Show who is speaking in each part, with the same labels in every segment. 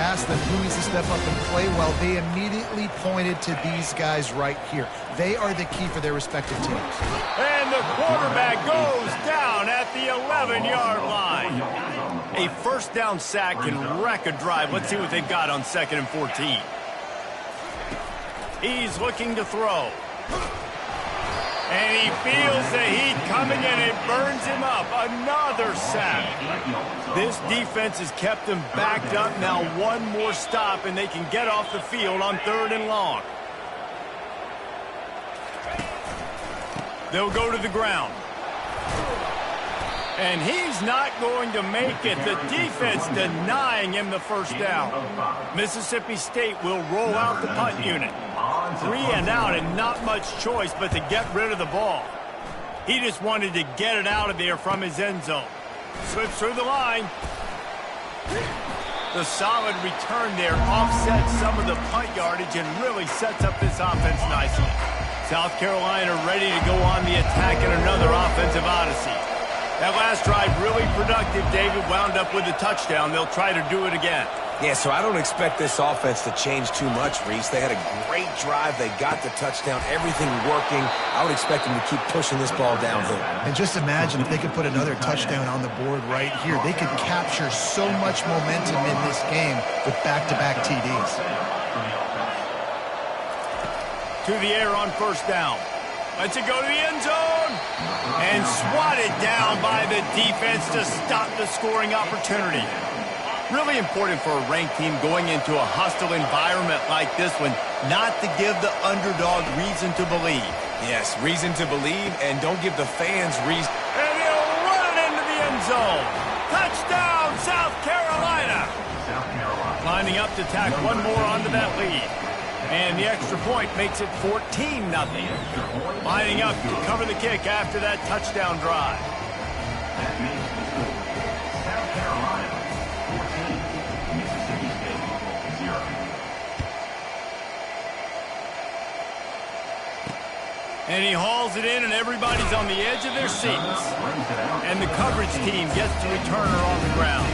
Speaker 1: asked them who needs to step up and play well, they immediately pointed to these guys right here. They are the key for their respective teams.
Speaker 2: And the quarterback goes down at the 11-yard line. A first down sack can wreck a drive. Let's see what they've got on 2nd and 14. He's looking to throw. And he feels the heat coming and it burns him up. Another sack. This defense has them backed up. Now one more stop and they can get off the field on 3rd and long. They'll go to the ground. And he's not going to make it. The defense denying him the first down. Mississippi State will roll out the punt unit. 3 and out and not much choice but to get rid of the ball. He just wanted to get it out of there from his end zone. Slips through the line. The solid return there offsets some of the punt yardage and really sets up this offense nicely. South Carolina ready to go on the attack in another offensive odyssey. That last drive really productive. David wound up with a touchdown. They'll try to do it again.
Speaker 3: Yeah, so I don't expect this offense to change too much, Reese. They had a great drive. They got the touchdown. Everything working. I would expect them to keep pushing this ball downhill.
Speaker 1: And just imagine if they could put another touchdown on the board right here. They could capture so much momentum in this game with back-to-back TDs.
Speaker 2: To the air on first down. Lets it go to the end zone. And swatted down by the defense to stop the scoring opportunity. Really important for a ranked team going into a hostile environment like this one, not to give the underdog reason to believe.
Speaker 3: Yes, reason to believe, and don't give the fans reason.
Speaker 2: And he'll run it into the end zone. Touchdown, South Carolina. Lining up to tack one more onto that lead. And the extra point makes it 14-0. Lining up to cover the kick after that touchdown drive. And he hauls it in, and everybody's on the edge of their seats. And the coverage team gets the returner on the ground.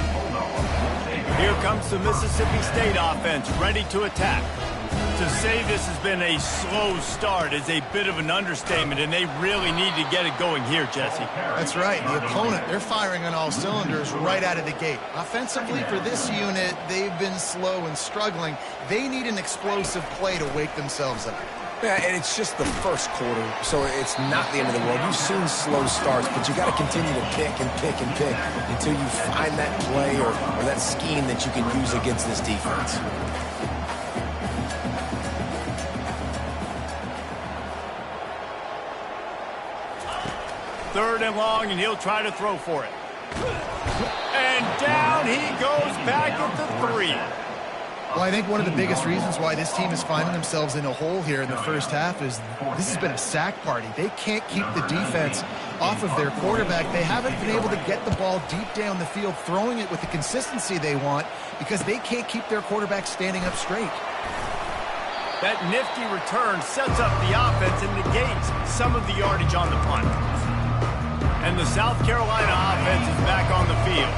Speaker 2: Here comes the Mississippi State offense, ready to attack. To say this has been a slow start is a bit of an understatement, and they really need to get it going here, Jesse.
Speaker 1: That's right. The opponent, they're firing on all cylinders right out of the gate. Offensively, for this unit, they've been slow and struggling. They need an explosive play to wake themselves up.
Speaker 3: Yeah, and it's just the first quarter, so it's not the end of the world. You've seen slow starts, but you got to continue to pick and pick and pick until you find that play or that scheme that you can use against this defense.
Speaker 2: Third and long, and he'll try to throw for it. And down he goes back at the 3.
Speaker 1: Well, I think one of the biggest reasons why this team is finding themselves in a hole here in the first half is this has been a sack party. They can't keep the defense off of their quarterback. They haven't been able to get the ball deep down the field, throwing it with the consistency they want because they can't keep their quarterback standing up straight.
Speaker 2: That nifty return sets up the offense and negates some of the yardage on the punt. And the South Carolina offense is back on the field.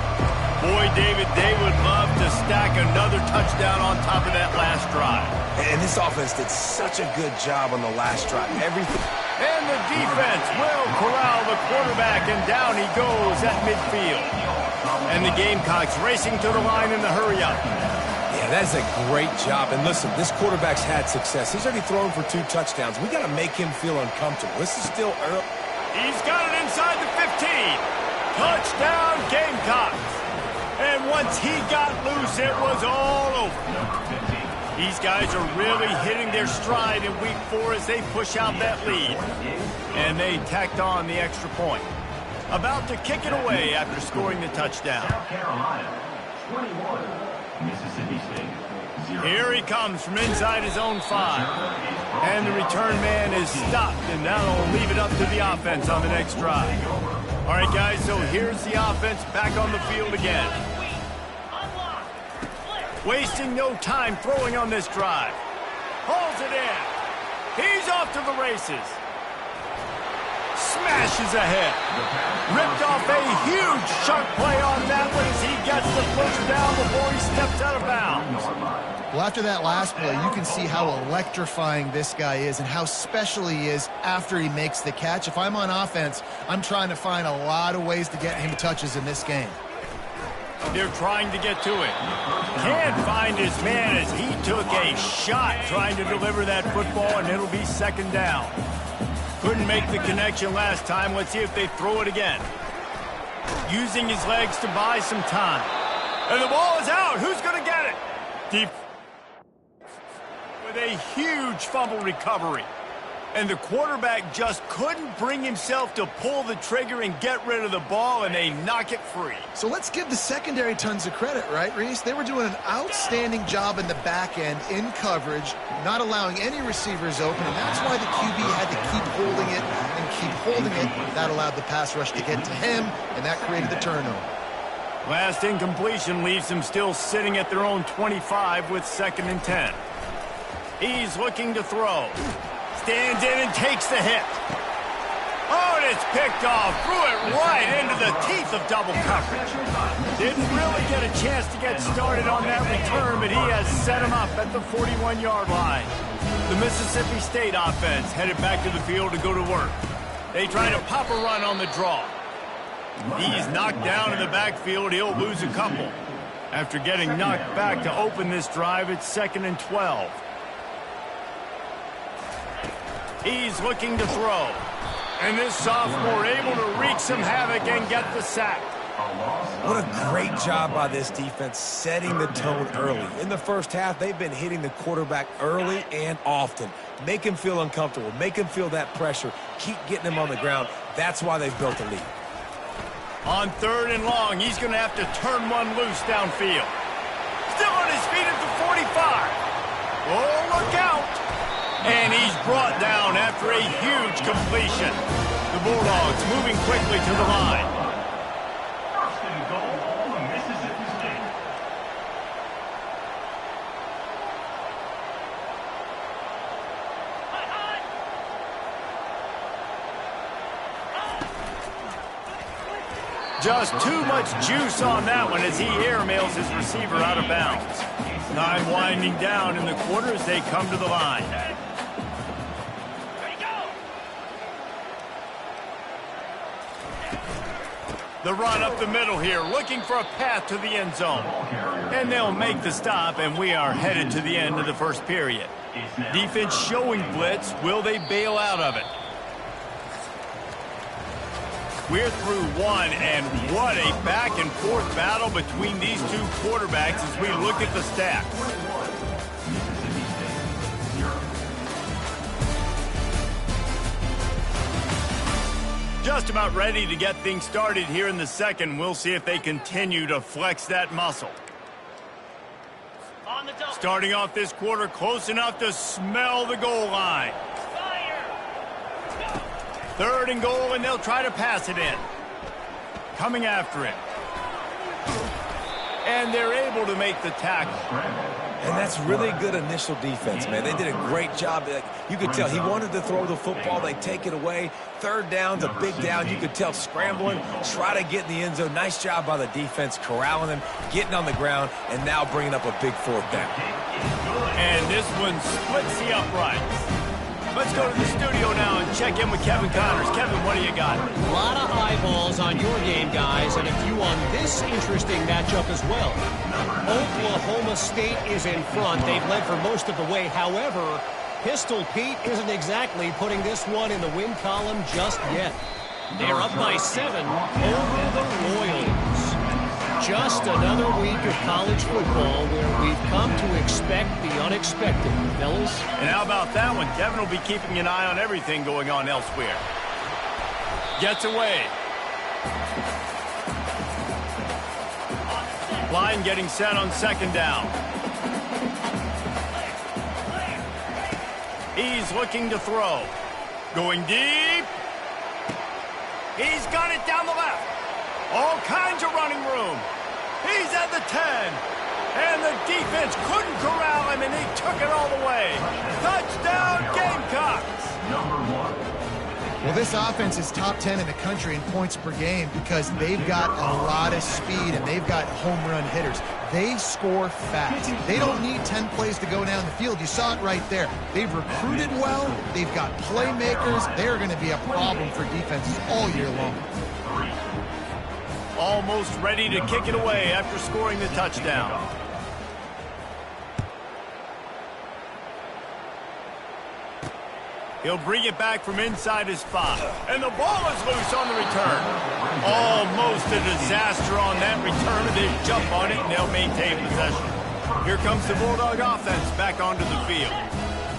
Speaker 2: Boy, David, they would love to stack another touchdown on top of that last drive.
Speaker 3: And this offense did such a good job on the last drive. Everything.
Speaker 2: And the defense will corral the quarterback, and down he goes at midfield. And the Gamecocks racing to the line in the hurry-up.
Speaker 3: Yeah, that's a great job. And listen, this quarterback's had success. He's already thrown for 2 touchdowns. We got to make him feel uncomfortable. This is still early.
Speaker 2: He's got it inside the 15. Touchdown, Gamecocks. And once he got loose, it was all over. These guys are really hitting their stride in week 4 as they push out that lead. And they tacked on the extra point. About to kick it away after scoring the touchdown.
Speaker 4: South Carolina, 21, Mississippi State, 0.
Speaker 2: Here he comes from inside his own 5. And the return man is stopped, and now they'll leave it up to the offense on the next drive. All right, guys, so here's the offense back on the field again. Wasting no time throwing on this drive. Hauls it in. He's off to the races. Smashes ahead. Ripped off a huge chunk play on that one as he gets the first down before he steps out of bounds.
Speaker 1: Well, after that last play, you can see how electrifying this guy is and how special he is after he makes the catch. If I'm on offense, I'm trying to find a lot of ways to get him touches in this game.
Speaker 2: They're trying to get to it. Can't find his man as he took a shot trying to deliver that football, and it'll be second down. Couldn't make the connection last time. Let's see if they throw it again. Using his legs to buy some time. And the ball is out. Who's going to get it? Deep with a huge fumble recovery. And the quarterback just couldn't bring himself to pull the trigger and get rid of the ball, and they knock it free.
Speaker 1: So let's give the secondary tons of credit, right, Reese? They were doing an outstanding job in the back end, in coverage, not allowing any receivers open, and that's why the QB had to keep holding it and keep holding it. That allowed the pass rush to get to him, and that created the turnover.
Speaker 2: Last incompletion leaves them still sitting at their own 25 with 2nd and 10. He's looking to throw. Stands in and takes the hit. Oh, and it's picked off. Threw it right into the teeth of double coverage. Didn't really get a chance to get started on that return, but he has set him up at the 41-yard line. The Mississippi State offense headed back to the field to go to work. They try to pop a run on the draw. He's knocked down in the backfield. He'll lose a couple. After getting knocked back to open this drive, it's 2nd and 12. He's looking to throw. And this sophomore able to wreak some havoc and get the sack.
Speaker 3: What a great job by this defense setting the tone early. In the first half, they've been hitting the quarterback early and often. Make him feel uncomfortable. Make him feel that pressure. Keep getting him on the ground. That's why they've built a lead.
Speaker 2: On 3rd and long, he's going to have to turn one loose downfield. Still on his feet at the 45. Oh, look out. And he's brought down after a huge completion. The Bulldogs moving quickly to the line.
Speaker 4: First and goal, Mississippi State.
Speaker 2: Just too much juice on that one as he airmails his receiver out of bounds. Time winding down in the quarter as they come to the line. The run up the middle here, looking for a path to the end zone. And they'll make the stop, and we are headed to the end of the first period. Defense showing blitz. Will they bail out of it? We're through one, and what a back-and-forth battle between these two quarterbacks as we look at the stats. Just about ready to get things started here in the second. We'll see if they continue to flex that muscle. Starting off this quarter close enough to smell the goal line. 3rd and goal, and they'll try to pass it in. Coming after him. And they're able to make the tackle.
Speaker 3: And that's really good initial defense, man. They did a great job. You could tell he wanted to throw the football. They take it away. 3rd down's a big down. You could tell scrambling, try to get in the end zone. Nice job by the defense, corralling him, getting on the ground, and now bringing up a big 4th down.
Speaker 2: And this one splits the uprights. Let's go to the studio now and check in with Kevin Connors. Kevin, what do you got?
Speaker 5: A lot of eyeballs on your game, guys, and a few on this interesting matchup as well. Oklahoma State is in front. They've led for most of the way. However, Pistol Pete isn't exactly putting this one in the win column just yet. They're up by 7 over the Royals. Just another week of college football where we've come to expect the unexpected, fellas.
Speaker 2: And how about that one? Kevin will be keeping an eye on everything going on elsewhere. Gets away. Line getting set on 2nd down. He's looking to throw. Going deep. He's got it down the left. All kinds of running room. He's at the 10. And the defense couldn't corral him, and he took it all the way. Touchdown, Gamecocks.
Speaker 4: Number 1.
Speaker 1: Well, this offense is top 10 in the country in points per game because they've got a lot of speed and they've got home run hitters. They score fast. They don't need 10 plays to go down the field. You saw it right there. They've recruited well. They've got playmakers. They're going to be a problem for defenses all year long.
Speaker 2: Almost ready to kick it away after scoring the touchdown. He'll bring it back from inside his 5. And the ball is loose on the return. Almost a disaster on that return. They jump on it and they'll maintain possession. Here comes the Bulldog offense back onto the field.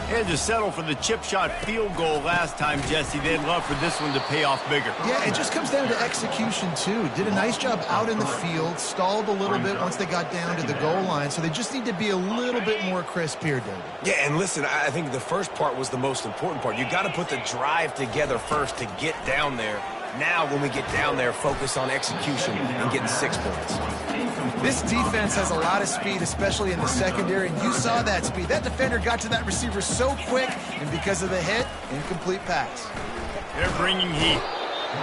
Speaker 2: They had to settle for the chip shot field goal last time, Jesse. They'd love for this one to pay off bigger.
Speaker 1: Yeah, it just comes down to execution, too. Did a nice job out in the field, stalled a little bit once they got down to the goal line, so they just need to be a little bit more crisp here, David.
Speaker 3: Yeah, and listen, I think the first part was the most important part. You got to put the drive together first to get down there. Now, when we get down there, focus on execution and getting 6 points.
Speaker 1: This defense has a lot of speed, especially in the secondary, and you saw that speed. That defender got to that receiver so quick, and because of the hit, incomplete pass.
Speaker 2: They're bringing heat.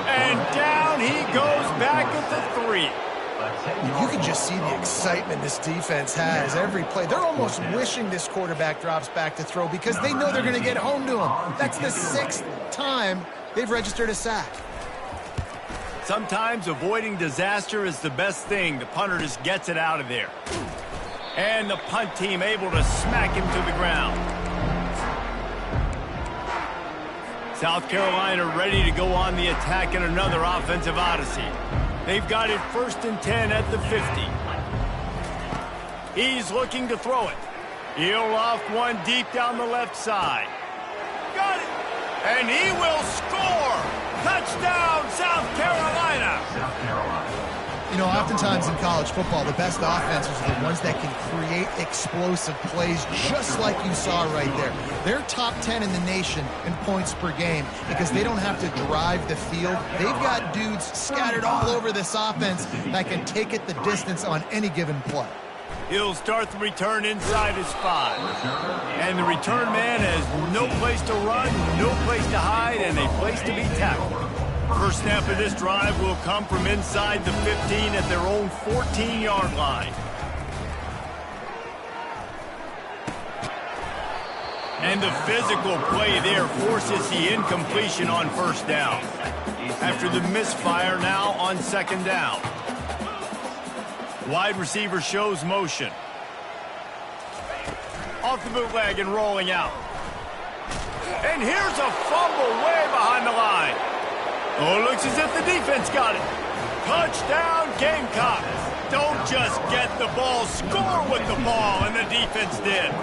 Speaker 2: And down he goes back at the 3.
Speaker 1: You can just see the excitement this defense has every play. They're almost wishing this quarterback drops back to throw because they know they're going to get home to him. That's the 6th time they've registered a sack.
Speaker 2: Sometimes avoiding disaster is the best thing. The punter just gets it out of there. And the punt team able to smack him to the ground. South Carolina ready to go on the attack in another offensive odyssey. They've got it 1st and 10 at the 50. He's looking to throw it. He'll loft one deep down the left side. Got it! And he will score! Touchdown, South Carolina!
Speaker 1: You know, oftentimes in college football, the best offenses are the ones that can create explosive plays, just like you saw right there. They're top 10 in the nation in points per game because they don't have to drive the field. They've got dudes scattered all over this offense that can take it the distance on any given play.
Speaker 2: He'll start the return inside his 5. And the return man has no place to run, no place to hide, and a place to be tackled. First snap of this drive will come from inside the 15 at their own 14-yard line. And the physical play there forces the incompletion on 1st down. After the misfire now on 2nd down. Wide receiver shows motion. Off the bootleg and rolling out. And here's a fumble way behind the line. Oh, it looks as if the defense got it. Touchdown, Gamecocks. Don't just get the ball, score with the ball, and the defense did.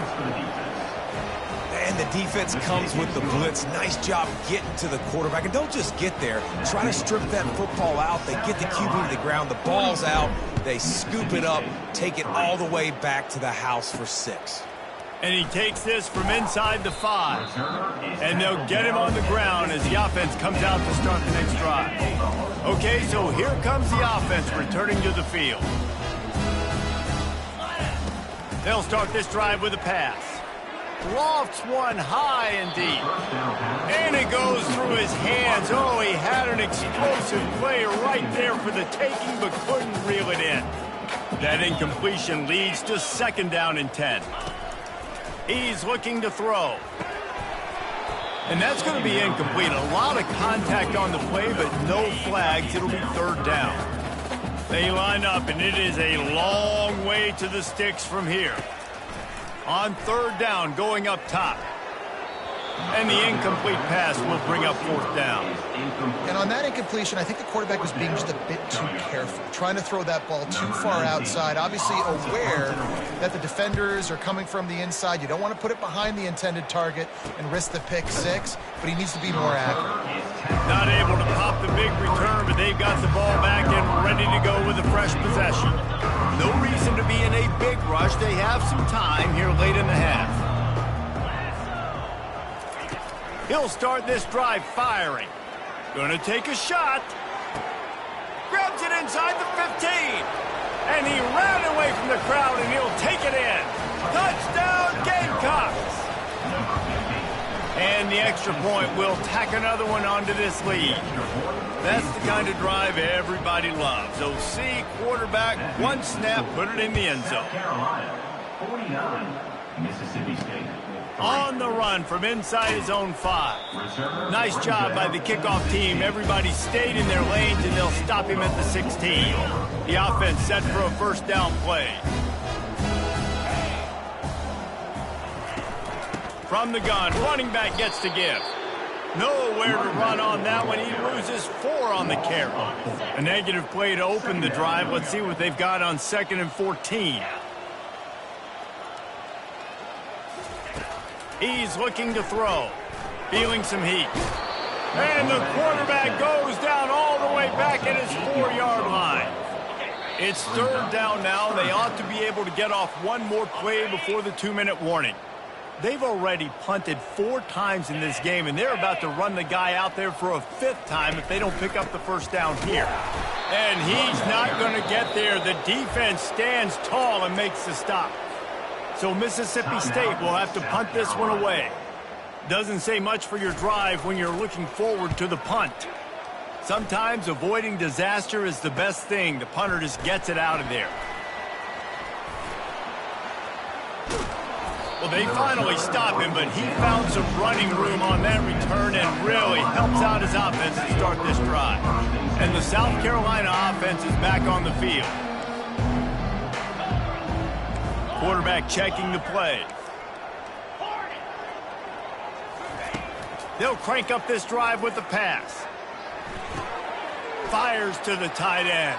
Speaker 3: And the defense comes with the blitz. Nice job getting to the quarterback. And don't just get there. Try to strip that football out. They get the QB to the ground. The ball's out. They scoop it up, take it all the way back to the house for 6.
Speaker 2: And he takes this from inside the 5. And they'll get him on the ground as the offense comes out to start the next drive. Okay, so here comes the offense returning to the field. They'll start this drive with a pass. Lofts one high and deep. And it goes through his hands. Oh, he had an explosive play right there for the taking, but couldn't reel it in. That incompletion leads to 2nd down and 10. He's looking to throw. And that's going to be incomplete. A lot of contact on the play, but no flags. It'll be 3rd down. They line up, and it is a long way to the sticks from here. On 3rd down, going up top. And the incomplete pass will bring up 4th down.
Speaker 1: And on that incompletion, I think the quarterback was being just a bit too careful, trying to throw that ball too far outside, obviously aware that the defenders are coming from the inside. You don't want to put it behind the intended target and risk the pick 6, but he needs to be more accurate.
Speaker 2: Not able to pop the big return, but they've got the ball back and ready to go with a fresh possession. No reason to be in a big rush. They have some time here late in the half. He'll start this drive firing. Gonna take a shot. Grabs it inside the 15. And he ran away from the crowd, and he'll take it in. Touchdown, Gamecocks! And the extra point will tack another one onto this lead. That's the kind of drive everybody loves. OC, quarterback, one snap, put it in the end zone.
Speaker 4: Carolina, 49, Mississippi State.
Speaker 2: On the run from inside his own 5. Nice job by the kickoff team. Everybody stayed in their lanes, and they'll stop him at the 16. The offense set for a first down play. From the gun, running back gets to give. Nowhere to run on that one. He loses 4 on the carry. A negative play to open the drive. Let's see what they've got on 2nd and 14. He's looking to throw. Feeling some heat. And the quarterback goes down all the way back at his 4-yard line. It's 3rd down now. They ought to be able to get off one more play before the 2-minute warning. They've already punted 4 times in this game, and they're about to run the guy out there for a 5th time if they don't pick up the first down here. And he's not going to get there. The defense stands tall and makes the stop. So Mississippi State will have to punt this one away. Doesn't say much for your drive when you're looking forward to the punt. Sometimes avoiding disaster is the best thing. The punter just gets it out of there. Well, they finally stop him, but he found some running room on that return and really helps out his offense to start this drive. And the South Carolina offense is back on the field. Quarterback checking the play. They'll crank up this drive with the pass. Fires to the tight end.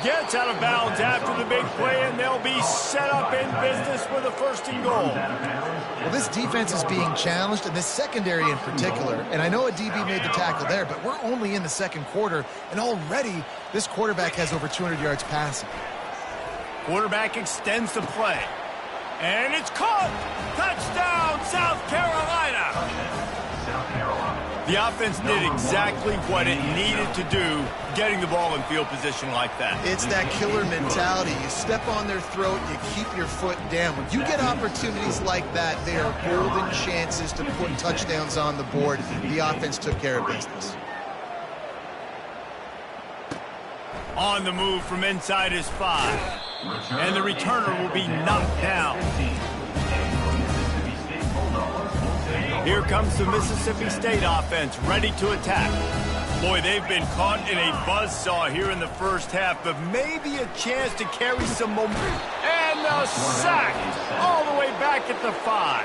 Speaker 2: Gets out of bounds after the big play, and they'll be set up in business with a 1st and goal.
Speaker 1: Well, this defense is being challenged, and this secondary in particular. And I know a DB made the tackle there, but we're only in the 2nd quarter, and already this quarterback has over 200 yards passing.
Speaker 2: Quarterback extends the play. And it's caught! Touchdown, South Carolina!
Speaker 4: South Carolina.
Speaker 2: The offense did exactly what it needed to do, getting the ball in field position like that.
Speaker 1: It's that killer mentality. You step on their throat, you keep your foot down. When you get opportunities like that, they are golden chances to put touchdowns on the board. The offense took care of business.
Speaker 2: On the move from inside his 5. And the returner will be knocked down. Here comes the Mississippi State offense, ready to attack. Boy, they've been caught in a buzzsaw here in the first half, but maybe a chance to carry some momentum. And the sack all the way back at the 5.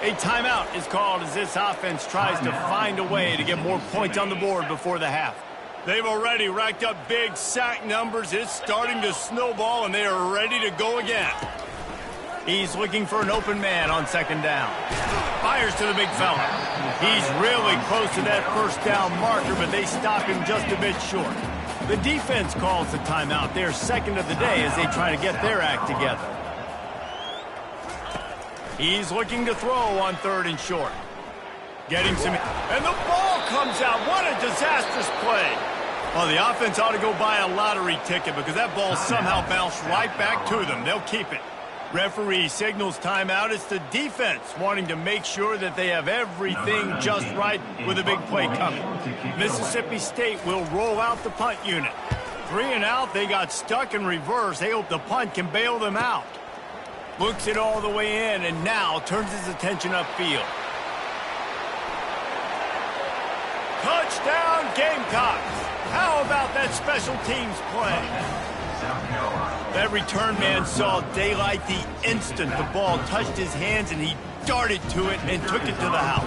Speaker 2: A timeout is called as this offense tries to find a way to get more points on the board before the half. They've already racked up big sack numbers. It's starting to snowball, and they are ready to go again. He's looking for an open man on 2nd down. Fires to the big fella. He's really close to that first down marker, but they stop him just a bit short. The defense calls the timeout. They're 2nd of the day as they try to get their act together. He's looking to throw on 3rd and short. Getting some... And the ball comes out. What a disastrous play. Well, the offense ought to go buy a lottery ticket because that ball somehow bounced right back to them. They'll keep it. Referee signals timeout. It's the defense wanting to make sure that they have everything just right with a big play coming. Mississippi State will roll out the punt unit. 3 and out. They got stuck in reverse. They hope the punt can bail them out. Looks it all the way in and now turns his attention upfield. Touchdown, Gamecocks. How about that special teams play? That return man saw daylight the instant the ball touched his hands, and he darted to it and took it to the house.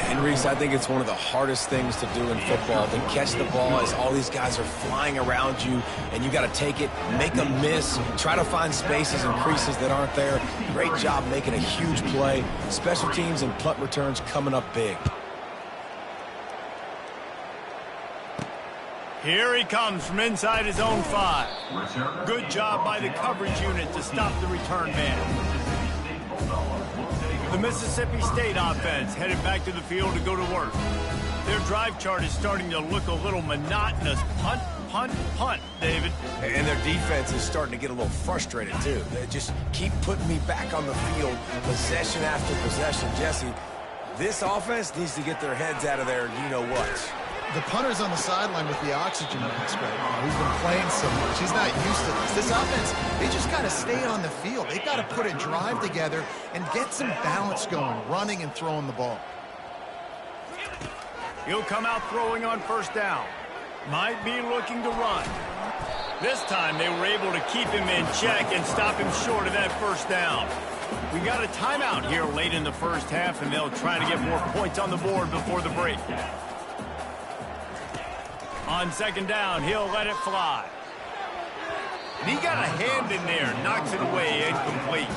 Speaker 3: And Reese, I think it's one of the hardest things to do in football, to catch the ball as all these guys are flying around you, and you got to take it, make a miss, try to find spaces and creases that aren't there. Great job making a huge play. Special teams and punt returns coming up big.
Speaker 2: Here he comes from inside his own 5. Good job by the coverage unit to stop the return man. The Mississippi State offense headed back to the field to go to work. Their drive chart is starting to look a little monotonous. Punt, punt, punt, David.
Speaker 3: And their defense is starting to get a little frustrated, too. They just keep putting me back on the field, possession after possession. Jesse, This offense needs to get their heads out of there, you-know-what.
Speaker 1: The punter's on the sideline with the oxygen mask right now. He's been playing so much. He's not used to this. This offense, they just got to stay on the field. They've got to put a drive together and get some balance going, running and throwing the ball.
Speaker 2: He'll come out throwing on first down. Might be looking to run. This time they were able to keep him in check and stop him short of that first down. We got a timeout here late in the first half, and they'll try to get more points on the board before the break. On second down, he'll let it fly. And he got a hand in there, knocks it away, incomplete.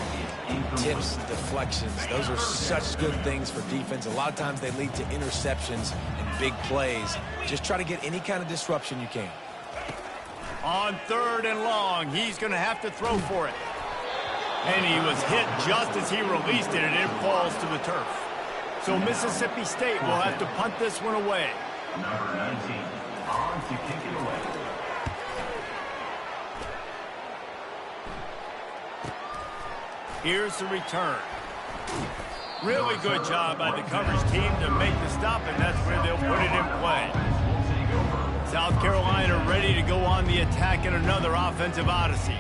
Speaker 3: Tips, deflections, those are such good things for defense. A lot of times they lead to interceptions and big plays. Just try to get any kind of disruption you can.
Speaker 2: On third and long, he's going to have to throw for it. And he was hit just as he released it, and it falls to the turf. So Mississippi State will have to punt this one away.
Speaker 4: Number 19, on to kick it away.
Speaker 2: Here's the return. Really good job by the coverage team to make the stop, and that's where they'll put it in play. South Carolina ready to go on the attack in another offensive odyssey.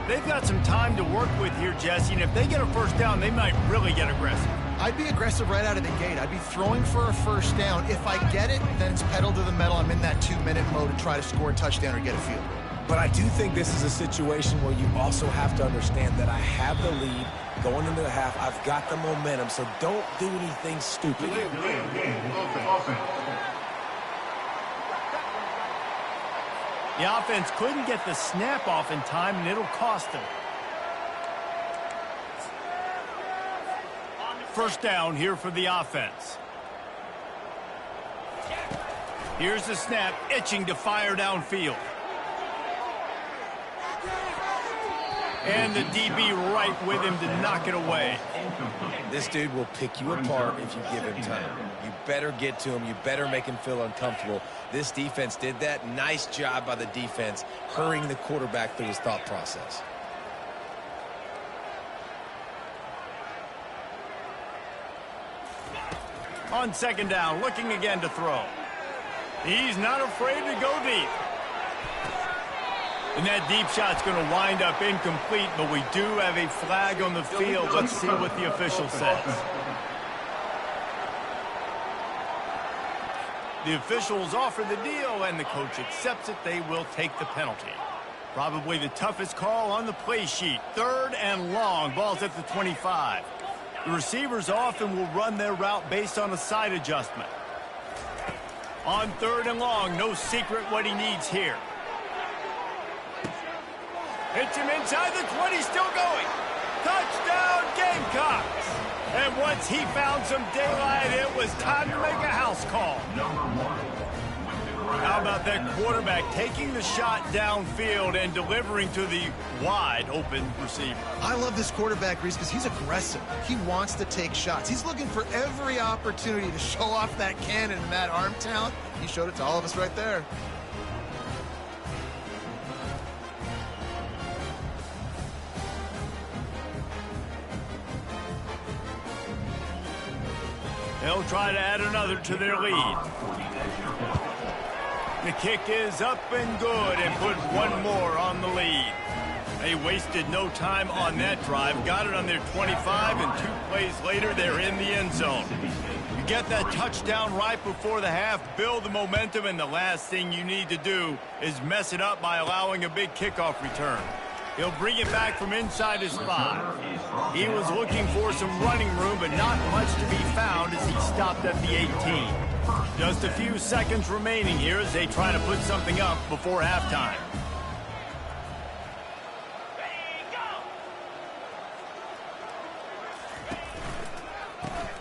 Speaker 2: They've got some time to work with here, Jesse, and if they get a first down, they might really get aggressive.
Speaker 1: I'd be aggressive right out of the gate. I'd be throwing for a first down. If I get it, then it's pedal to the metal. I'm in that 2-minute mode to try to score a touchdown or get a field goal.
Speaker 3: But I do think this is a situation where you also have to understand that I have the lead going into the half. I've got the momentum, so don't do anything stupid.
Speaker 2: The offense couldn't get the snap off in time, and it'll cost them. First down here for the offense. Here's the snap, itching to fire downfield. And the DB right with him to knock it away.
Speaker 3: This dude will pick you apart if you give him time. You better get to him. You better make him feel uncomfortable. This defense did that. Nice job by the defense, hurrying the quarterback through his thought process.
Speaker 2: On second down, looking again to throw. He's not afraid to go deep. And that deep shot's going to wind up incomplete, but we do have a flag on the field. Let's see what the official says. The officials offer the deal, and the coach accepts it. They will take the penalty. Probably the toughest call on the play sheet. Third and long. Ball's at the 25. The receivers often will run their route based on a side adjustment. On third and long, no secret what he needs here. Hits him inside the 20, still going. Touchdown, Gamecocks. And once he found some daylight, it was time to make a house call. How about that quarterback taking the shot downfield and delivering to the wide open receiver?
Speaker 1: I love this quarterback, Reese, because he's aggressive. He wants to take shots. He's looking for every opportunity to show off that cannon and that arm talent. He showed it to all of us right there.
Speaker 2: They'll try to add another to their lead. The kick is up and good and put one more on the lead. They wasted no time on that drive. Got it on their 25, and 2 plays later, they're in the end zone. You get that touchdown right before the half, build the momentum, and the last thing you need to do is mess it up by allowing a big kickoff return. He'll bring it back from inside his spot. He was looking for some running room, but not much to be found as he stopped at the 18. Just a few seconds remaining here as they try to put something up before halftime.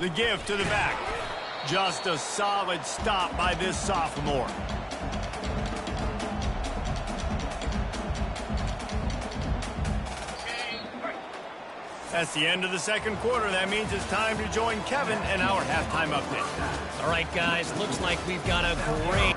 Speaker 2: The give to the back. Just a solid stop by this sophomore. That's the end of the second quarter. That means it's time to join Kevin in our halftime update.
Speaker 5: All right, guys, looks like we've got a great...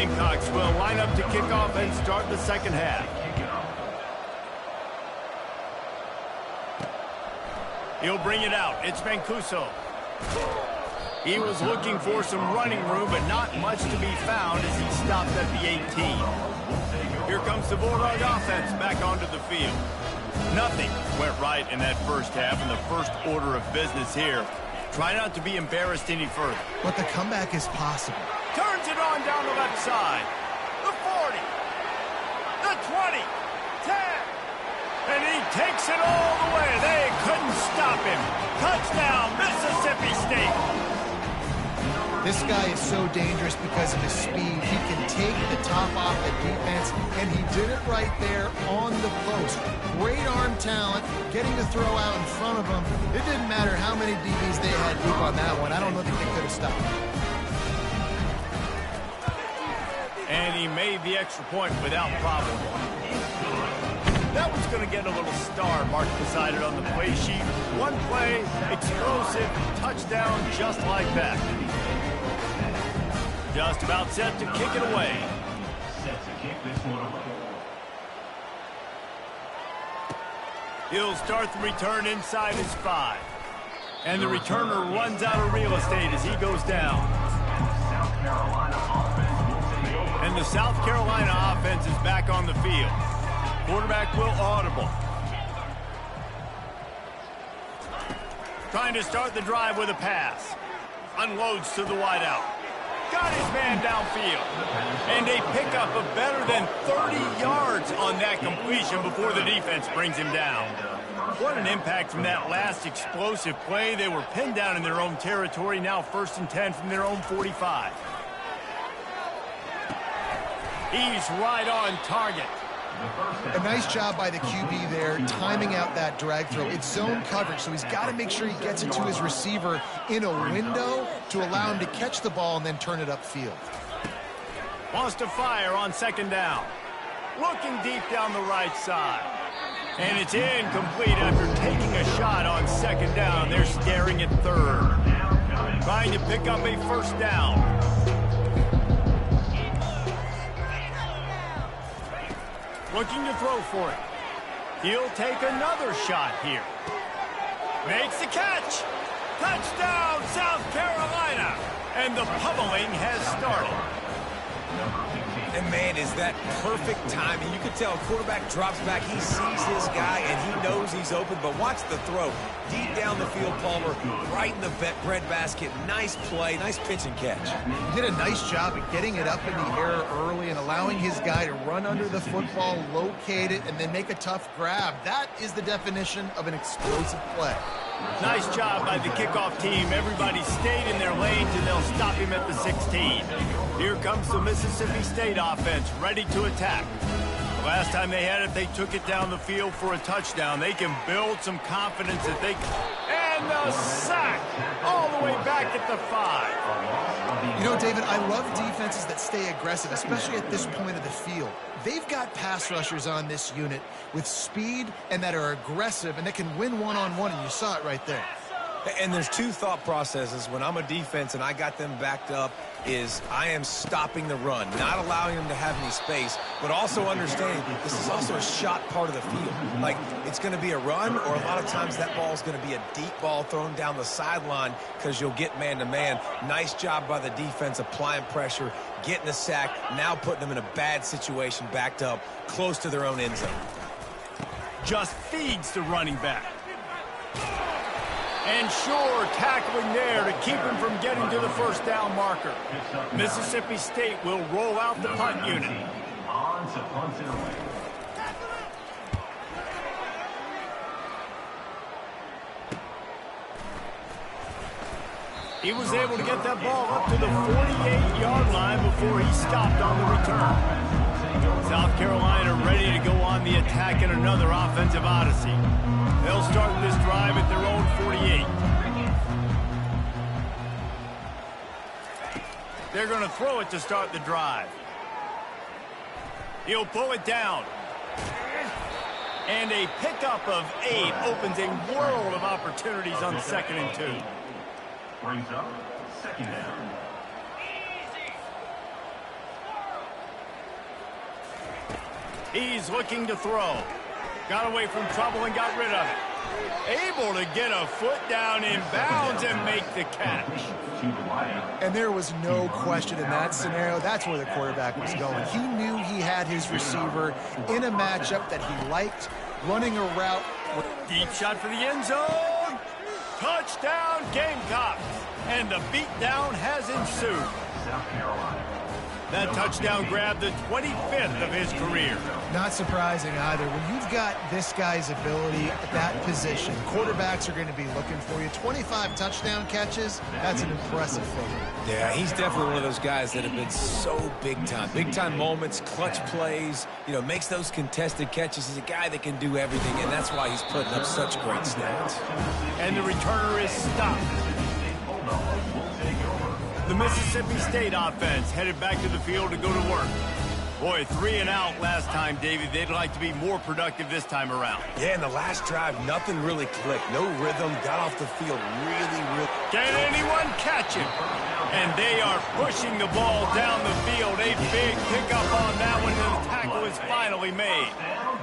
Speaker 2: Gamecocks will line up to kick off and start the second half. He'll bring it out. It's Mancuso. He was looking for some running room, but not much to be found as he stopped at the 18. Here comes the Bulldog offense back onto the field. Nothing went right in that first half, and the first order of business here. Try not to be embarrassed any further.
Speaker 1: But the comeback is possible.
Speaker 2: Turns it on down the left side. The 40. The 20. 10. And he takes it all the way. They couldn't stop him. Touchdown, Mississippi State.
Speaker 1: This guy is so dangerous because of his speed. He can take the top off the defense, and he did it right there on the post. Great arm talent, getting the throw out in front of him. It didn't matter how many DBs they had deep on that one. I don't think they could have stopped him.
Speaker 2: And he made the extra point without problem. That was going to get a little star marked beside it on the play sheet. One play, explosive, touchdown just like that. Just about set to kick it away.
Speaker 4: Set to kick this one away.
Speaker 2: He'll start the return inside his 5. And the returner runs out of real estate as he goes down. And the South Carolina offense is back on the field. Quarterback will audible. Trying to start the drive with a pass. Unloads to the wideout. Got his man downfield. And a pickup of better than 30 yards on that completion before the defense brings him down. What an impact from that last explosive play. They were pinned down in their own territory. Now 1st and 10 from their own 45. He's right on target.
Speaker 1: A nice job by the QB there, timing out that drag throw. It's zone coverage, so he's got to make sure he gets it to his receiver in a window to allow him to catch the ball and then turn it upfield.
Speaker 2: Wants to fire on 2nd down. Looking deep down the right side. And it's incomplete after taking a shot on 2nd down. They're staring at 3rd. Trying to pick up a 1st down. Looking to throw for it. He'll take another shot here. Makes the catch. Touchdown, South Carolina. And the pummeling has started.
Speaker 3: And, man, is that perfect timing. You can tell quarterback drops back. He sees his guy, and he knows he's open. But watch the throw. Deep down the field, Palmer, right in the breadbasket. Nice play, nice pitch and catch.
Speaker 1: He did a nice job at getting it up in the air early and allowing his guy to run under the football, locate it, and then make a tough grab. That is the definition of an explosive play.
Speaker 2: Nice job by the kickoff team. Everybody stayed in their lanes, and they'll stop him at the 16. Here comes the Mississippi State offense, ready to attack. The last time they had it, they took it down the field for a touchdown. They can build some confidence that they... And the sack all the way back at the 5.
Speaker 1: You know, David, I love defenses that stay aggressive, especially at this point of the field. They've got pass rushers on this unit with speed and that are aggressive and that can win one-on-one, and you saw it right there.
Speaker 3: And there's two thought processes when I'm a defense and I got them backed up is I am stopping the run, not allowing them to have any space, but also understanding this is also a shot part of the field. Like, it's going to be a run, or a lot of times that ball is going to be a deep ball thrown down the sideline because you'll get man-to-man. Nice job by the defense applying pressure, getting the sack, now putting them in a bad situation, backed up, close to their own end zone.
Speaker 2: Just feeds the running back. And sure, tackling there to keep him from getting to the 1st down marker. Mississippi State will roll out the punt unit.
Speaker 4: On to punt it away.
Speaker 2: He was able to get that ball up to the 48-yard line before he stopped on the return. South Carolina ready to go on the attack in another offensive odyssey. They'll start this drive at their own 48. They're going to throw it to start the drive. He'll pull it down. And a pickup of 8 opens a world of opportunities on 2nd and 2.
Speaker 4: Brings up 2nd down.
Speaker 2: He's looking to throw. Got away from trouble and got rid of it. Able to get a foot down in bounds and make the catch.
Speaker 1: And there was no question in that scenario. That's where the quarterback was going. He knew he had his receiver in a matchup that he liked, running a route.
Speaker 2: Deep shot for the end zone. Touchdown, Gamecocks. And the beatdown has ensued.
Speaker 4: South Carolina.
Speaker 2: That touchdown grabbed the 25th of his career.
Speaker 1: Not surprising either. When you've got this guy's ability at that position, quarterbacks are going to be looking for you. 25 touchdown catches, that's an impressive figure.
Speaker 3: Yeah, he's definitely one of those guys that have been so big time. Big time moments, clutch plays, makes those contested catches. He's a guy that can do everything, and that's why he's putting up such great stats.
Speaker 2: And the returner is stopped. The Mississippi State offense headed back to the field to go to work. Boy, 3 and out last time, David. They'd like to be more productive this time around.
Speaker 3: Yeah, in the last drive, nothing really clicked. No rhythm, got off the field really.
Speaker 2: Can anyone catch him? And they are pushing the ball down the field. A big pickup on that one, and the tackle is finally made.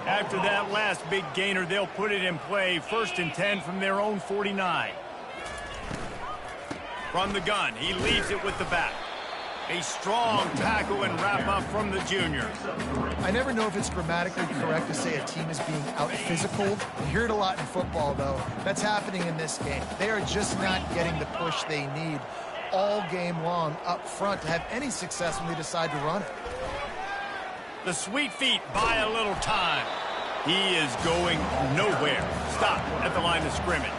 Speaker 2: After that last big gainer, they'll put it in play. 1st and 10 from their own 49. From the gun, he leaves it with the back. A strong tackle and wrap-up from the junior.
Speaker 1: I never know if it's grammatically correct to say a team is being out-physical. You hear it a lot in football, though. That's happening in this game. They are just not getting the push they need all game long up front to have any success when they decide to run it.
Speaker 2: The sweet feet buy a little time. He is going nowhere. Stop at the line of scrimmage.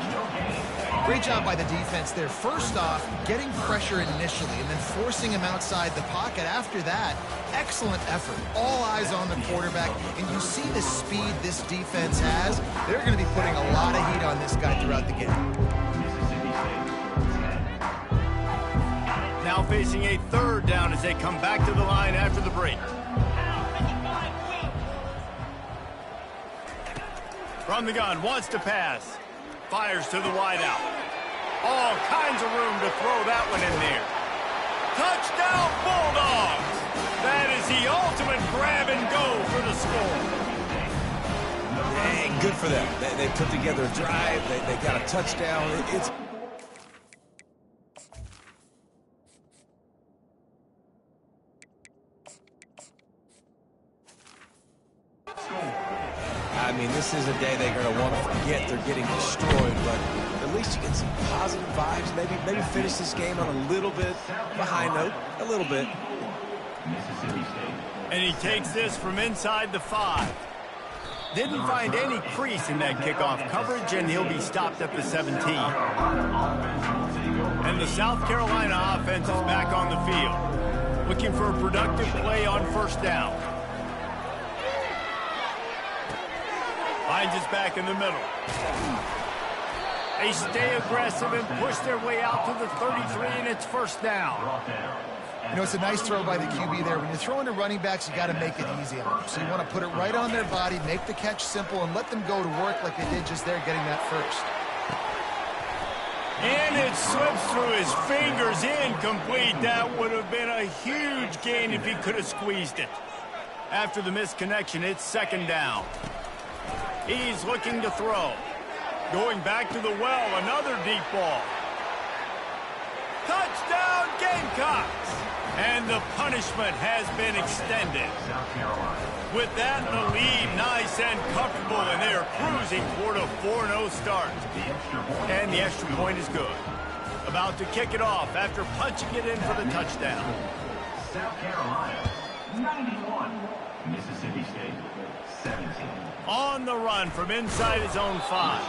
Speaker 1: Great job by the defense there. First off, getting pressure initially and then forcing him outside the pocket. After that, excellent effort. All eyes on the quarterback. And you see the speed this defense has. They're going to be putting a lot of heat on this guy throughout the game.
Speaker 2: Now facing a 3rd down as they come back to the line after the break. From the gun, wants to pass. Fires to the wideout. All kinds of room to throw that one in there. Touchdown, Bulldogs! That is the ultimate grab and go for the score.
Speaker 3: Hey, good for them. They put together a drive. They got a touchdown. It's... I mean, this is a day they're going to want to forget they're getting destroyed, but at least you get some positive vibes. Maybe finish this game on a little bit of a high note, a little bit.
Speaker 2: And he takes this from inside the 5. Didn't find any crease in that kickoff coverage, and he'll be stopped at the 17. And the South Carolina offense is back on the field, looking for a productive play on 1st down. Finds us back in the middle. They stay aggressive and push their way out to the 33, and it's 1st down.
Speaker 1: It's a nice throw by the QB there. When you're throwing to running backs, you got to make it easy on them. So you want to put it right on their body, make the catch simple, and let them go to work like they did just there, getting that first.
Speaker 2: And it slips through his fingers, incomplete. That would have been a huge gain if he could have squeezed it. After the misconnection, it's 2nd down. He's looking to throw. Going back to the well, another deep ball. Touchdown, Gamecocks! And the punishment has been extended. With that, the lead nice and comfortable, and they are cruising toward a 4-0 start. And the extra point is good. About to kick it off after punching it in for the touchdown.
Speaker 4: South Carolina, 91. Mississippi State, 17.
Speaker 2: On the run from inside his own 5.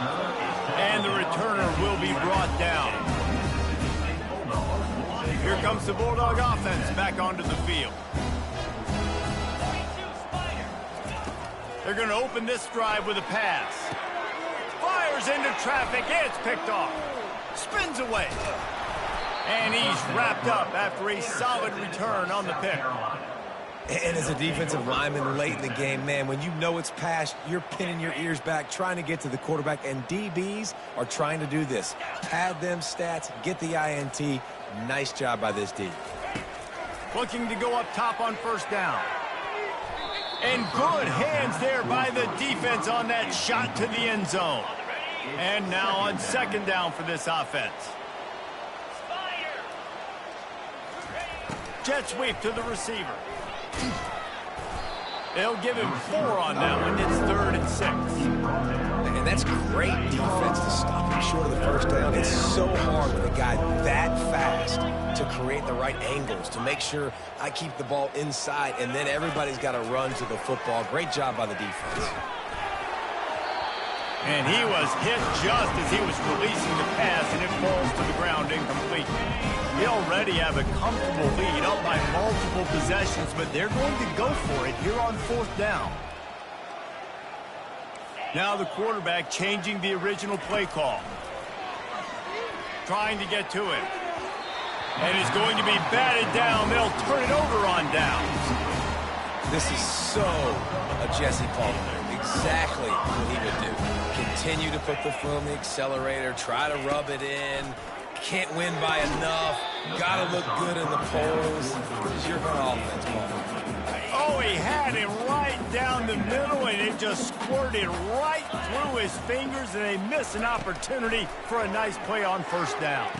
Speaker 2: And the returner will be brought down. Here comes the Bulldog offense back onto the field. They're going to open this drive with a pass. Fires into traffic. It's picked off. Spins away. And he's wrapped up after a solid return on the pick.
Speaker 3: And as a defensive lineman late in the game, man, when you know it's passed, you're pinning your ears back, trying to get to the quarterback, and DBs are trying to do this. Pad them stats, get the INT. Nice job by this D.
Speaker 2: Looking to go up top on 1st down. And good hands there by the defense on that shot to the end zone. And now on second down for this offense. Jet sweep to the receiver. They'll give him 4 on that one. It's 3rd and 6.
Speaker 3: And that's great defense to stop him short of the first down. It's so hard with a guy that fast to create the right angles, to make sure I keep the ball inside, and then everybody's got to run to the football. Great job by the defense.
Speaker 2: And he was hit just as he was releasing the pass, and it falls to the ground incomplete. They already have a comfortable lead up by multiple possessions, but they're going to go for it here on 4th down. Now the quarterback changing the original play call. Trying to get to him. And it's going to be batted down. They'll turn it over on downs.
Speaker 3: This is so a Jesse Palmer move. Exactly what he would do. Continue to put the foot on the accelerator. Try to rub it in. Can't win by enough. Got to look good in the polls. This is your kind of offense, Palmer.
Speaker 2: Oh, he had him right down the middle, and it just squirted right through his fingers, and they miss an opportunity for a nice play on 1st down.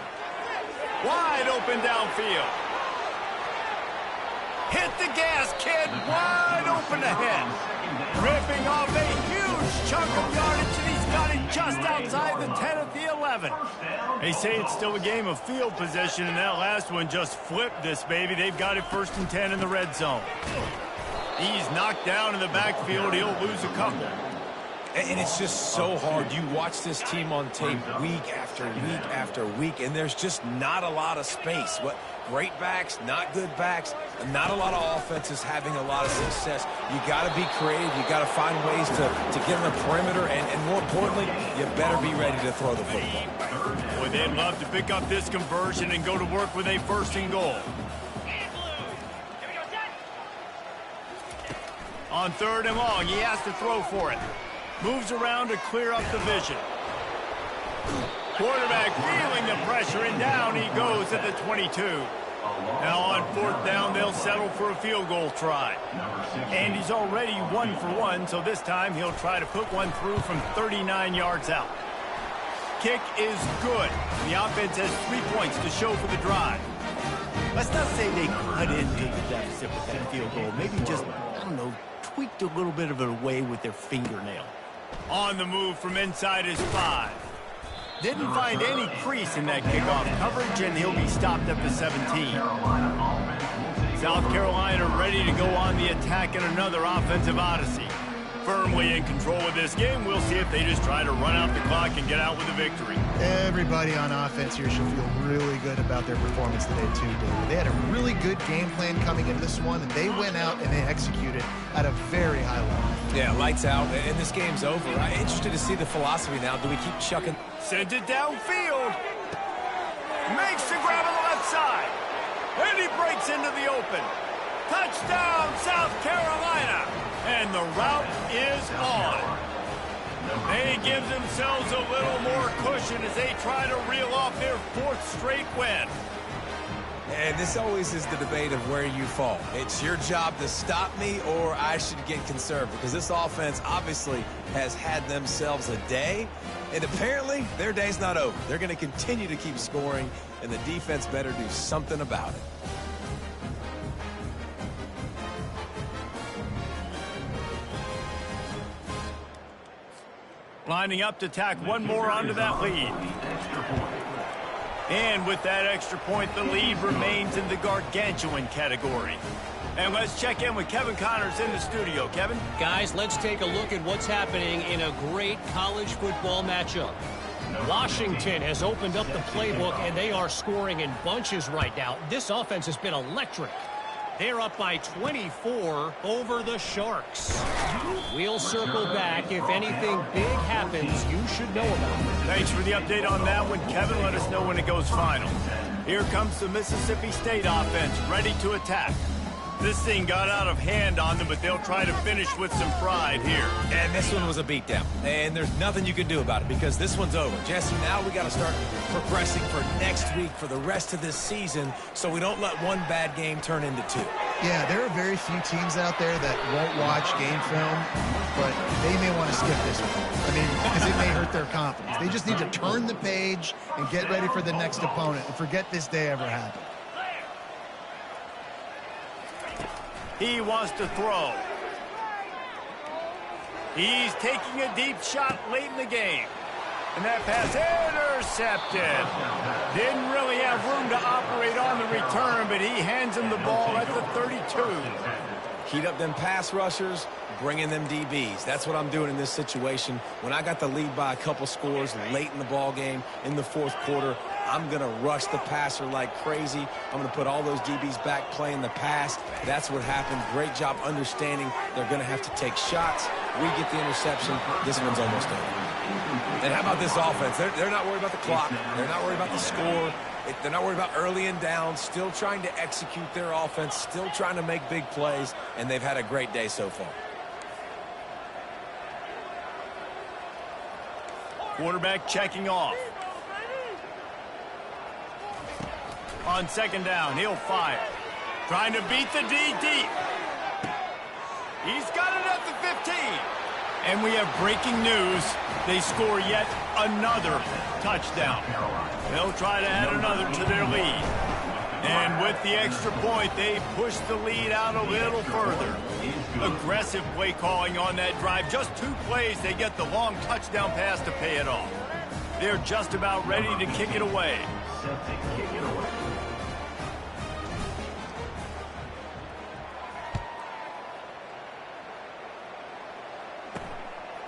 Speaker 2: Wide open downfield. Hit the gas, kid. Wide open ahead. Ripping off a huge chunk of yardage, and he's got it just outside the 10 at the 11. They say it's still a game of field position, and that last one just flipped this baby. They've got it 1st and 10 in the red zone. He's knocked down in the backfield. He'll lose a couple.
Speaker 3: And it's just so hard. You watch this team on tape week after week after week, and there's just not a lot of space. What great backs, not good backs, and not a lot of offenses having a lot of success. You got to be creative. You got to find ways to get in the perimeter, and more importantly, you better be ready to throw the football.
Speaker 2: Boy, they'd love to pick up this conversion and go to work with a 1st and goal. On 3rd and long, he has to throw for it. Moves around to clear up the vision. Quarterback feeling the pressure, and down he goes at the 22. Now on 4th down, they'll settle for a field goal try. And he's already 1 for 1, so this time he'll try to put one through from 39 yards out. Kick is good. The offense has 3 points to show for the drive. Let's not say they cut into the deficit with that field goal. Maybe just, I don't know, tweaked a little bit of it away with their fingernail. On the move from inside his 5. Didn't find any crease in that kickoff coverage, and he'll be stopped at the 17. South Carolina ready to go on the attack in another offensive odyssey. Firmly in control of this game. We'll see if they just try to run out the clock and get out with a victory.
Speaker 1: Everybody on offense here should feel really good about their performance today, too, David. They had a really good game plan coming into this one, and they went out and they executed at a very high level.
Speaker 3: Yeah, lights out, and this game's over. I'm interested to see the philosophy now. Do we keep chucking?
Speaker 2: Sends it downfield. Makes the grab on the left side. And he breaks into the open. Touchdown, South Carolina. And the route is on. They give themselves a little more cushion as they try to reel off their 4th straight win.
Speaker 3: And this always is the debate of where you fall. It's your job to stop me, or I should get conservative, because this offense obviously has had themselves a day, and apparently their day's not over. They're going to continue to keep scoring, and the defense better do something about it.
Speaker 2: Lining up to tack one more onto that lead. And with that extra point, the lead remains in the gargantuan category. And let's check in with Kevin Connors in the studio. Kevin?
Speaker 5: Guys, let's take a look at what's happening in a great college football matchup. Washington has opened up the playbook, and they are scoring in bunches right now. This offense has been electric. They're up by 24 over the Sharks. We'll circle back. If anything big happens, you should know about it.
Speaker 2: Thanks for the update on that one, Kevin. Let us know when it goes final. Here comes the Mississippi State offense, ready to attack. This thing got out of hand on them, but they'll try to finish with some pride here.
Speaker 3: And this one was a beatdown. And there's nothing you can do about it because this one's over. Jesse, now we got to start progressing for next week for the rest of this season so we don't let one bad game turn into 2.
Speaker 1: Yeah, there are very few teams out there that won't watch game film, but they may want to skip this one. I mean, because it may hurt their confidence. They just need to turn the page and get ready for the next opponent and forget this day ever happened.
Speaker 2: He wants to throw. He's taking a deep shot late in the game. And that pass intercepted. Didn't really have room to operate on the return, but he hands him the ball at the 32.
Speaker 3: Heat up them pass rushers, bring in them DBs. That's what I'm doing in this situation. When I got the lead by a couple scores late in the ball game, in the fourth quarter, I'm going to rush the passer like crazy. I'm going to put all those DBs back playing the pass. That's what happened. Great job understanding they're going to have to take shots. We get the interception. This one's almost over. And how about this offense? They're not worried about the clock. They're not worried about the score. They're not worried about early and down. Still trying to execute their offense. Still trying to make big plays. And they've had a great day so far.
Speaker 2: Quarterback checking off. On second down, he'll fire. Trying to beat the D deep. He's got it at the 15. And we have breaking news. They score yet another touchdown. They'll try to add another to their lead. And with the extra point, they push the lead out a little further. Aggressive play calling on that drive. Just 2 plays, they get the long touchdown pass to pay it off. They're just about ready to kick it away.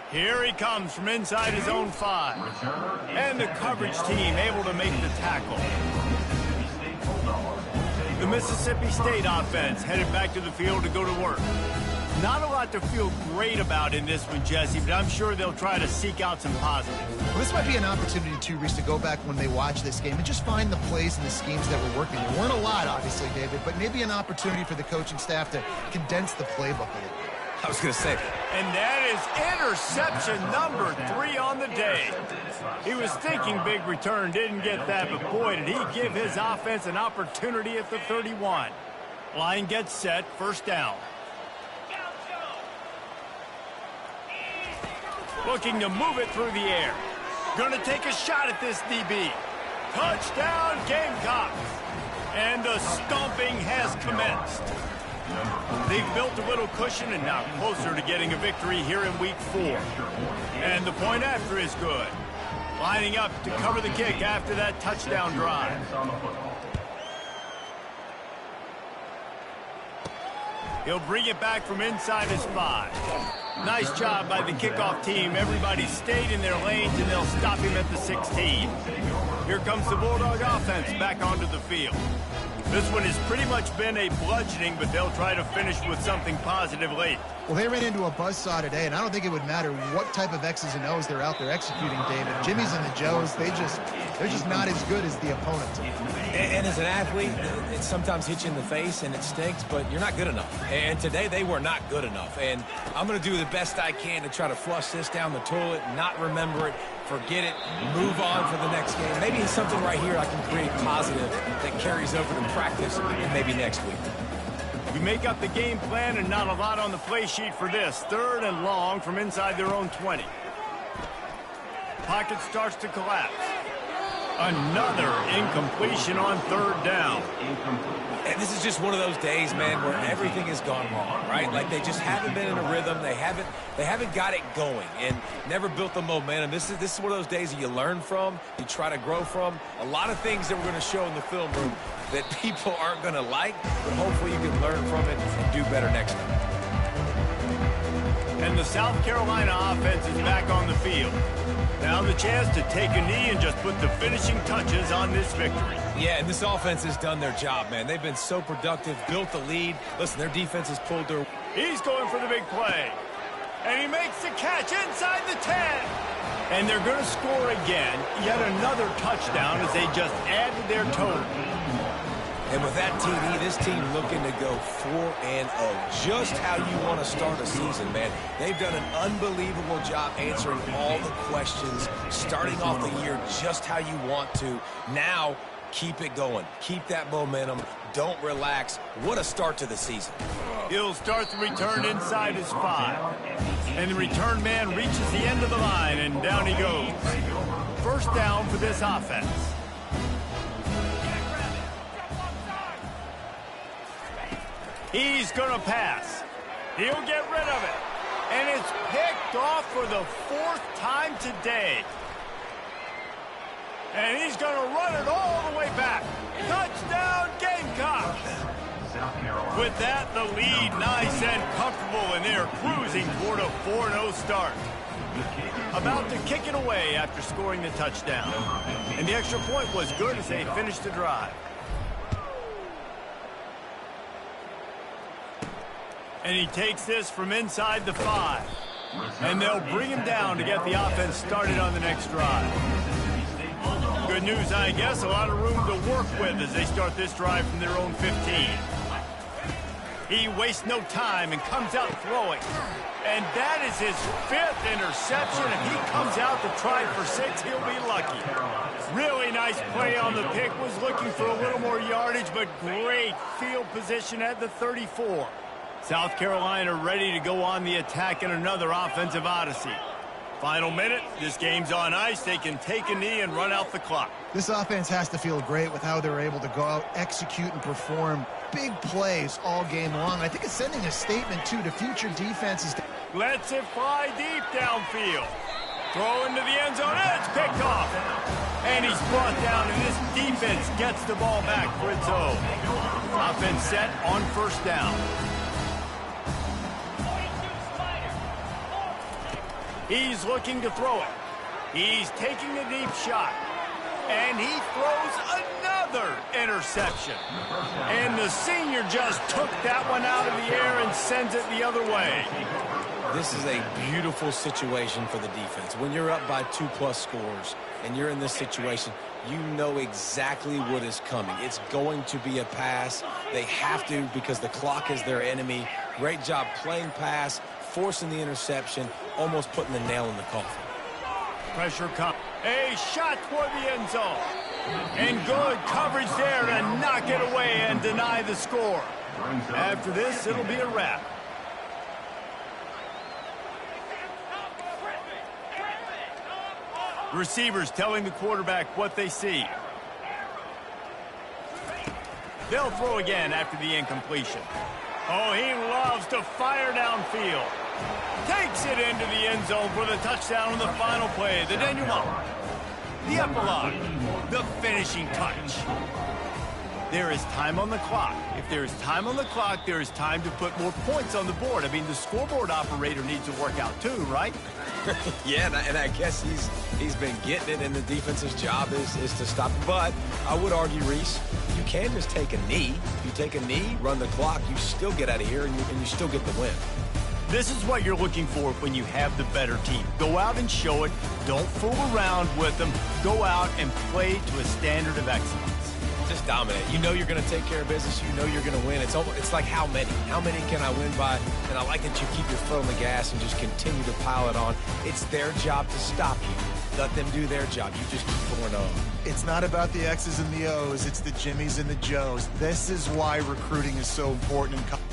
Speaker 2: Here he comes from inside his own 5. And the coverage team able to make the tackle. The Mississippi State offense headed back to the field to go to work. Not a lot to feel great about in this one, Jesse, but I'm sure they'll try to seek out some positives.
Speaker 1: Well, this might be an opportunity, too, Reese, to go back when they watch this game and just find the plays and the schemes that were working. There weren't a lot, obviously, David, but maybe an opportunity for the coaching staff to condense the playbook a little.
Speaker 3: I was going to say.
Speaker 2: And that is interception number 3 on the day. He was thinking big return, didn't get that, but boy, did he give his offense an opportunity at the 31. Line gets set, first down. Looking to move it through the air. Going to take a shot at this DB. Touchdown, Gamecocks. And the stomping has commenced. They've built a little cushion and now closer to getting a victory here in week 4. And the point after is good. Lining up to cover the kick after that touchdown drive. He'll bring it back from inside his 5. Nice job by the kickoff team. Everybody stayed in their lanes, and they'll stop him at the 16. Here comes the Bulldog offense back onto the field. This one has pretty much been a bludgeoning, but they'll try to finish with something positive late.
Speaker 1: Well, they ran into a buzzsaw today, and I don't think it would matter what type of X's and O's they're out there executing, David. Jimmy's and the Joes, they're just not as good as the opponents.
Speaker 3: And as an athlete, it sometimes hits you in the face and it stinks, but you're not good enough. And today they were not good enough. And I'm going to do the best I can to try to flush this down the toilet, not remember it, forget it, move on for the next game. Maybe it's something right here I can create positive that carries over to practice and maybe next week.
Speaker 2: We make up the game plan and not a lot on the play sheet for this. 3rd and long from inside their own 20. Pocket starts to collapse. Another incompletion on 3rd down.
Speaker 3: And this is just one of those days, man, where everything has gone wrong, right? Like they just haven't been in a rhythm. They haven't got it going and never built the momentum. This is one of those days that you learn from, you try to grow from. A lot of things that we're going to show in the film room that people aren't going to like, but hopefully you can learn from it and do better next time.
Speaker 2: And the South Carolina offense is back on the field. Now the chance to take a knee and just put the finishing touches on this victory.
Speaker 3: Yeah, and this offense has done their job, man. They've been so productive, built the lead. Listen, their defense has pulled their...
Speaker 2: He's going for the big play. And he makes the catch inside the 10. And they're going to score again. Yet another touchdown as they just add to their total.
Speaker 3: And with that TD, this team looking to go 4-0. Just how you want to start a season, man. They've done an unbelievable job answering all the questions, starting off the year just how you want to. Now, keep it going. Keep that momentum. don't relax. What a start to the season.
Speaker 2: He'll start the return inside his 5. And the return man reaches the end of the line, and down he goes. First down for this offense. He's going to pass. He'll get rid of it. And it's picked off for the 4th time today. And he's going to run it all the way back. Touchdown, Gamecocks! With that, the lead nice and comfortable, and they're cruising toward a 4-0 start. About to kick it away after scoring the touchdown. And the extra point was good as they finished the drive. And he takes this from inside the 5. And they'll bring him down to get the offense started on the next drive. Good news, I guess, a lot of room to work with as they start this drive from their own 15. He wastes no time and comes out throwing. And that is his 5th interception. If he comes out to try for 6, he'll be lucky. Really nice play on the pick. Was looking for a little more yardage, but great field position at the 34. South Carolina ready to go on the attack in another offensive odyssey. Final minute, this game's on ice. They can take a knee and run out the clock.
Speaker 1: This offense has to feel great with how they're able to go out, execute, and perform big plays all game long. I think it's sending a statement, too, to future defenses.
Speaker 2: Lets it fly deep downfield. Throw into the end zone, and it's picked off. And he's brought down, and this defense gets the ball back for its own. Offense set on first down. He's looking to throw it. He's taking a deep shot. And he throws another interception. And the senior just took that one out of the air and sends it the other way.
Speaker 3: This is a beautiful situation for the defense. When you're up by 2+ scores and you're in this situation, you know exactly what is coming. It's going to be a pass. They have to because the clock is their enemy. Great job playing pass, forcing the interception, almost putting the nail in the coffin.
Speaker 2: Pressure comes. A shot toward the end zone. And good coverage there to knock it away and deny the score. After this, it'll be a wrap. Receivers telling the quarterback what they see. They'll throw again after the incompletion. Oh, he loves to fire downfield. Takes it into the end zone for the touchdown on the final play. The denouement. The epilogue. The finishing touch. There is time on the clock. If there is time on the clock, there is time to put more points on the board. I mean, the scoreboard operator needs to work out too, right?
Speaker 3: Yeah, and I guess he's been getting it, and the defense's job is to stop it. But I would argue, Reese, you can just take a knee. If you take a knee, run the clock, you still get out of here, and you still get the win.
Speaker 2: This is what you're looking for when you have the better team. Go out and show it. Don't fool around with them. Go out and play to a standard of excellence.
Speaker 3: Just dominate. You know you're going to take care of business. You know you're going to win. It's like how many? How many can I win by? And I like that you keep your foot on the gas and just continue to pile it on. It's their job to stop you. Let them do their job. You just keep going on.
Speaker 1: It's not about the X's and the O's. It's the Jimmies and the Joes. This is why recruiting is so important in college.